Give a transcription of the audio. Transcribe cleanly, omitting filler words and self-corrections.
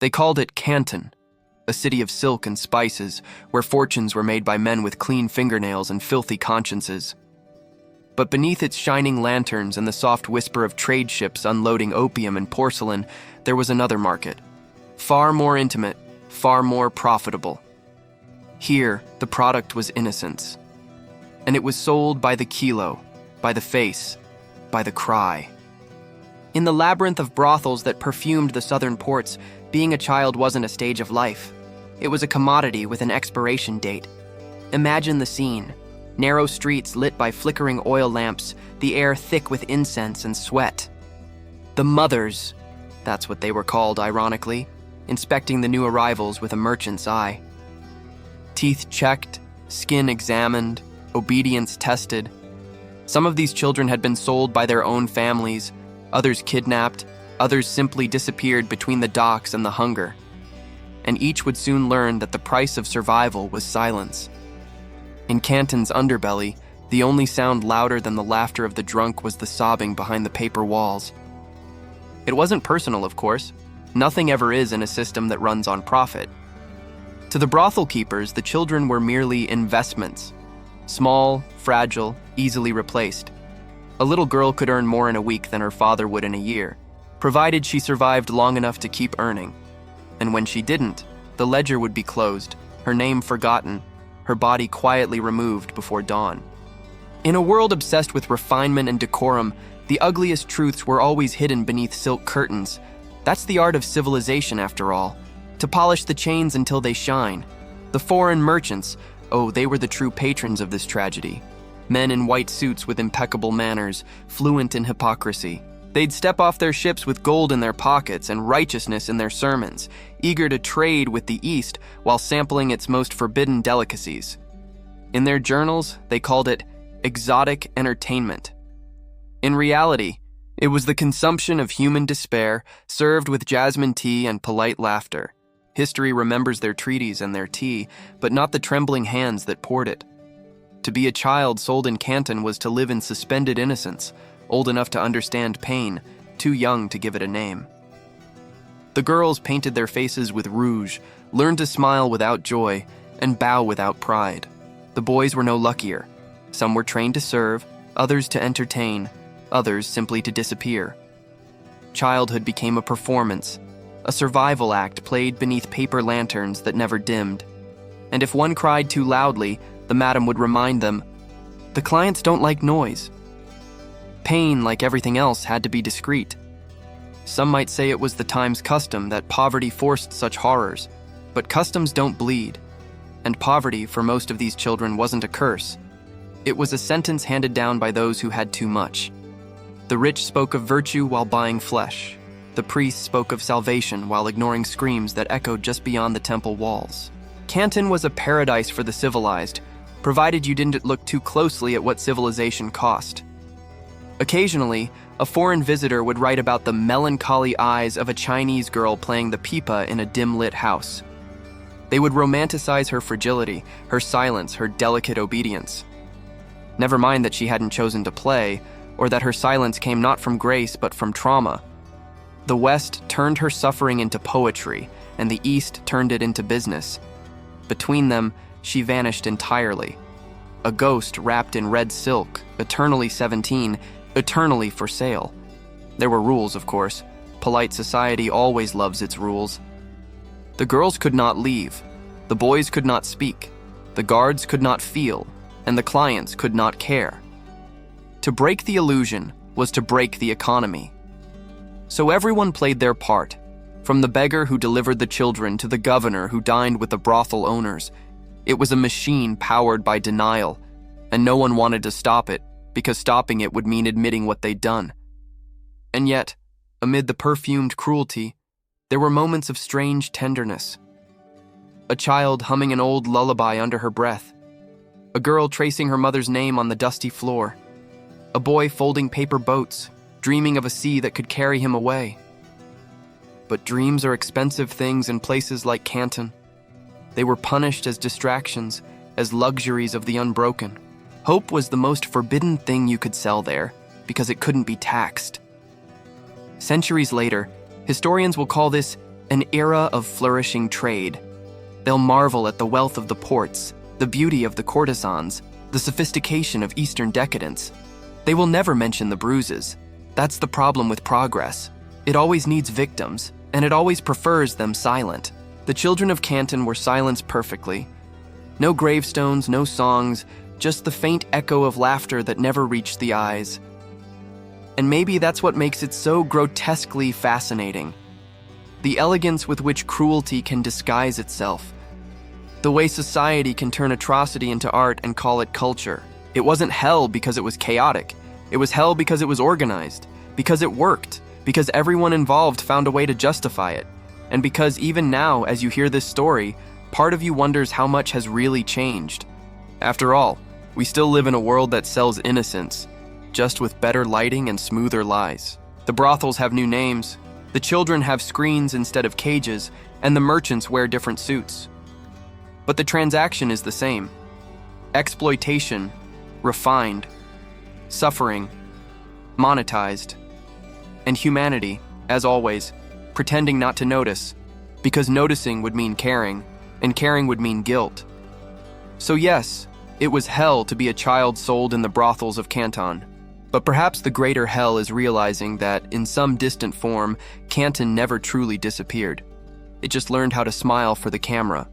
They called it Canton, a city of silk and spices, where fortunes were made by men with clean fingernails and filthy consciences. But beneath its shining lanterns and the soft whisper of trade ships unloading opium and porcelain, there was another market, far more intimate, far more profitable. Here, the product was innocence, and it was sold by the kilo, by the face, by the cry. In the labyrinth of brothels that perfumed the southern ports, being a child wasn't a stage of life. It was a commodity with an expiration date. Imagine the scene. Narrow streets lit by flickering oil lamps, the air thick with incense and sweat. The mothers, that's what they were called ironically, inspecting the new arrivals with a merchant's eye. Teeth checked, skin examined, obedience tested. Some of these children had been sold by their own families, others kidnapped, others simply disappeared between the docks and the hunger. And each would soon learn that the price of survival was silence. In Canton's underbelly, the only sound louder than the laughter of the drunk was the sobbing behind the paper walls. It wasn't personal, of course. Nothing ever is in a system that runs on profit. To the brothel keepers, the children were merely investments. Small, fragile, easily replaced. A little girl could earn more in a week than her father would in a year, provided she survived long enough to keep earning. And when she didn't, the ledger would be closed, her name forgotten, her body quietly removed before dawn. In a world obsessed with refinement and decorum, the ugliest truths were always hidden beneath silk curtains. That's the art of civilization, after all, to polish the chains until they shine. The foreign merchants, oh, they were the true patrons of this tragedy. Men in white suits with impeccable manners, fluent in hypocrisy. They'd step off their ships with gold in their pockets and righteousness in their sermons, eager to trade with the East while sampling its most forbidden delicacies. In their journals, they called it exotic entertainment. In reality, it was the consumption of human despair, served with jasmine tea and polite laughter. History remembers their treaties and their tea, but not the trembling hands that poured it. To be a child sold in Canton was to live in suspended innocence, old enough to understand pain, too young to give it a name. The girls painted their faces with rouge, learned to smile without joy, and bow without pride. The boys were no luckier. Some were trained to serve, others to entertain, others simply to disappear. Childhood became a performance, a survival act played beneath paper lanterns that never dimmed. And if one cried too loudly, the madam would remind them, "The clients don't like noise." Pain, like everything else, had to be discreet. Some might say it was the time's custom that poverty forced such horrors, but customs don't bleed, and poverty for most of these children wasn't a curse. It was a sentence handed down by those who had too much. The rich spoke of virtue while buying flesh. The priests spoke of salvation while ignoring screams that echoed just beyond the temple walls. Canton was a paradise for the civilized, provided you didn't look too closely at what civilization cost. Occasionally, a foreign visitor would write about the melancholy eyes of a Chinese girl playing the pipa in a dim-lit house. They would romanticize her fragility, her silence, her delicate obedience. Never mind that she hadn't chosen to play, or that her silence came not from grace but from trauma. The West turned her suffering into poetry, and the East turned it into business. Between them, she vanished entirely. A ghost wrapped in red silk, eternally 17, eternally for sale. There were rules, of course. Polite society always loves its rules. The girls could not leave. The boys could not speak. The guards could not feel, and the clients could not care. To break the illusion was to break the economy. So everyone played their part, from the beggar who delivered the children to the governor who dined with the brothel owners. It was a machine powered by denial, and no one wanted to stop it, because stopping it would mean admitting what they'd done. And yet, amid the perfumed cruelty, there were moments of strange tenderness. A child humming an old lullaby under her breath. A girl tracing her mother's name on the dusty floor. A boy folding paper boats, dreaming of a sea that could carry him away. But dreams are expensive things in places like Canton. They were punished as distractions, as luxuries of the unbroken. Hope was the most forbidden thing you could sell there, because it couldn't be taxed. Centuries later, historians will call this an era of flourishing trade. They'll marvel at the wealth of the ports, the beauty of the courtesans, the sophistication of Eastern decadence. They will never mention the bruises. That's the problem with progress. It always needs victims, and it always prefers them silent. The children of Canton were silenced perfectly. No gravestones, no songs, just the faint echo of laughter that never reached the eyes. And maybe that's what makes it so grotesquely fascinating. The elegance with which cruelty can disguise itself. The way society can turn atrocity into art and call it culture. It wasn't hell because it was chaotic. It was hell because it was organized, because it worked, because everyone involved found a way to justify it, and because even now, as you hear this story, part of you wonders how much has really changed. After all, we still live in a world that sells innocence, just with better lighting and smoother lies. The brothels have new names, the children have screens instead of cages, and the merchants wear different suits. But the transaction is the same. Exploitation, refined, suffering, monetized, and humanity, as always, pretending not to notice, because noticing would mean caring, and caring would mean guilt. So yes, it was hell to be a child sold in the brothels of Canton. But perhaps the greater hell is realizing that, in some distant form, Canton never truly disappeared. It just learned how to smile for the camera,